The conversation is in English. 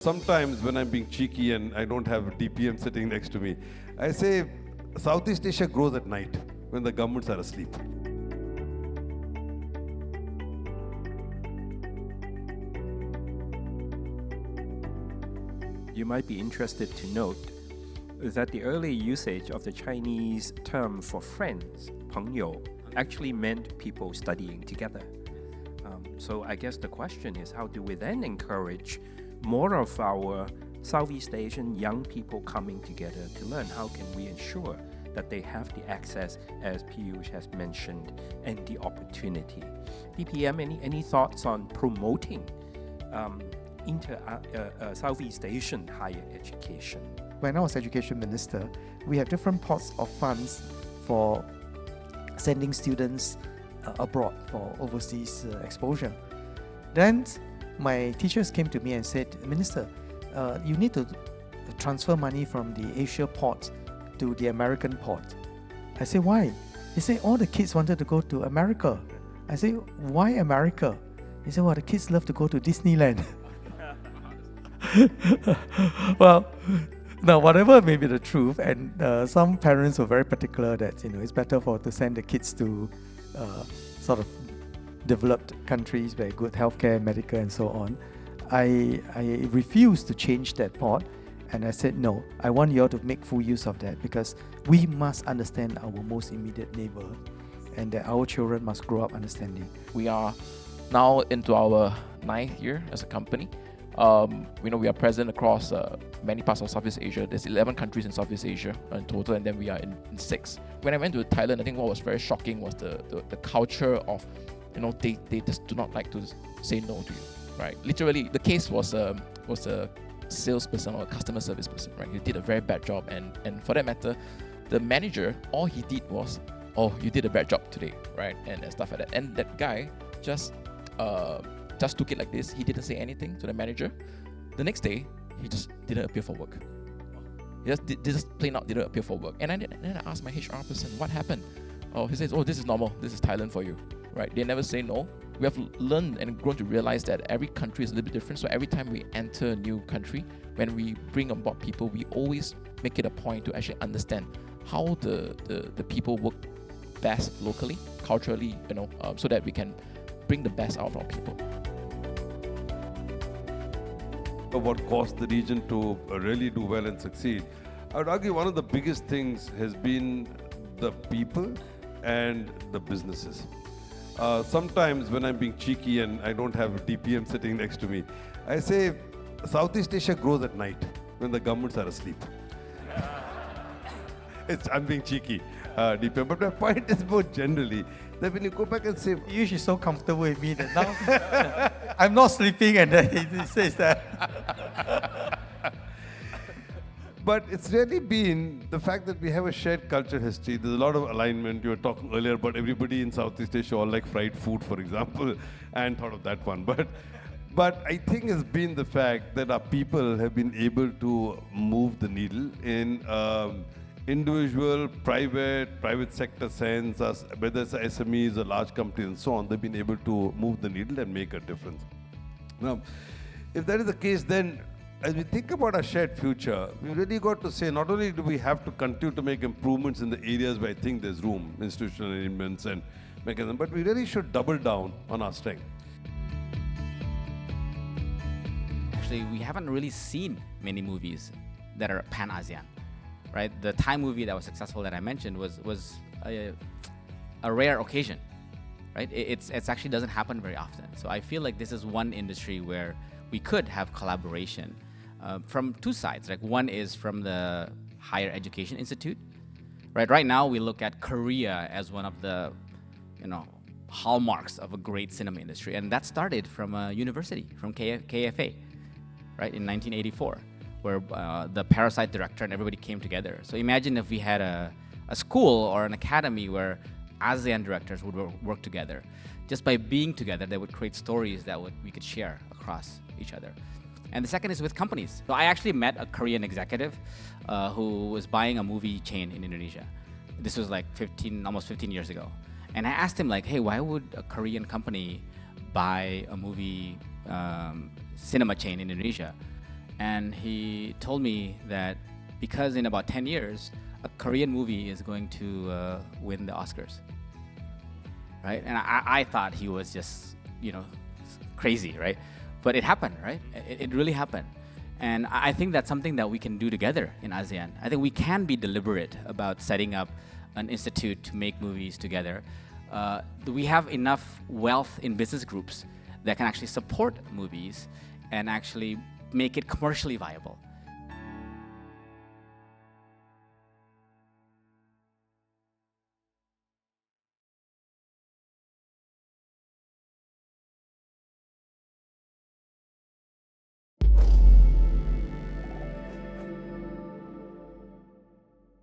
Sometimes when I'm being cheeky and I don't have DPM sitting next to me, I say Southeast Asia grows at night when the governments are asleep. You might be interested to note that the early usage of the Chinese term for friends, 朋友, actually meant people studying together. So I guess the question is, how do we then encourage more of our Southeast Asian young people coming together to learn? How can we ensure that they have the access, as Piyush has mentioned, and the opportunity? DPM, any thoughts on promoting Southeast Asian higher education? When I was education minister, we have different pots of funds for sending students abroad for overseas exposure. Then my teachers came to me and said, Minister, you need to transfer money from the Asia pot to the American pot. I said, why? He said, all the kids wanted to go to America. I said, why America? He said, well, the kids love to go to Disneyland. Well, now whatever may be the truth, and some parents were very particular that it's better to send the kids to sort of developed countries where good healthcare, medical, and so on. I refused to change that pot, and I said no. I want you all to make full use of that because we must understand our most immediate neighbor, and that our children must grow up understanding. We are now into our 9th year as a company. We are present across many parts of Southeast Asia. There's 11 countries in Southeast Asia in total, and then we are in 6. When I went to Thailand, I think what was very shocking was the culture of, they just do not like to say no to you, right? Literally, the case was a salesperson or a customer service person, right? He did a very bad job, and for that matter, the manager, all he did was, oh, you did a bad job today, right? And stuff like that. And that guy just took it like this. He didn't say anything to the manager. The next day, he just didn't appear for work. He just plain out didn't appear for work. And then I asked my HR person, what happened? Oh, he says, oh, this is normal. This is Thailand for you, right? They never say no. We have learned and grown to realize that every country is a little bit different. So every time we enter a new country, when we bring on board people, we always make it a point to actually understand how the people work best locally, culturally, so that we can bring the best out of our people. What caused the region to really do well and succeed, I would argue one of the biggest things has been the people and the businesses. Sometimes when I'm being cheeky and I don't have DPM sitting next to me, I say Southeast Asia grows at night when the governments are asleep. I'm being cheeky, DPM, but my point is more generally that when you go back and say, Piyush is so comfortable with me that now I'm not sleeping, and then he says that. But it's really been the fact that we have a shared culture history. There's a lot of alignment. You were talking earlier about everybody in Southeast Asia all like fried food, for example, and thought of that one. But I think it's been the fact that our people have been able to move the needle in individual, private sector sense, whether it's SMEs or large companies and so on. They've been able to move the needle and make a difference. Now, if that is the case, then as we think about our shared future, we really got to say not only do we have to continue to make improvements in the areas where I think there's room, institutional arrangements and mechanisms, but we really should double down on our strength. Actually, we haven't really seen many movies that are pan-ASEAN, right? The Thai movie that was successful that I mentioned was a rare occasion, right? It actually doesn't happen very often. So I feel like this is one industry where we could have collaboration from two sides. Like one is from the Higher Education Institute, right? Right now we look at Korea as one of the, hallmarks of a great cinema industry, and that started from a university, from KFA, right, in 1984, where the Parasite director and everybody came together. So imagine if we had a school or an academy where ASEAN directors would work together. Just by being together, they would create stories that we could share across each other. And the second is with companies. So I actually met a Korean executive who was buying a movie chain in Indonesia. This was like almost 15 years ago. And I asked him like, hey, why would a Korean company buy a movie cinema chain in Indonesia? and he told me that because in about 10 years, a Korean movie is going to win the Oscars, right? And I thought he was just, crazy, right? But it happened, right? It really happened. And I think that's something that we can do together in ASEAN. I think we can be deliberate about setting up an institute to make movies together. We have enough wealth in business groups that can actually support movies and actually make it commercially viable.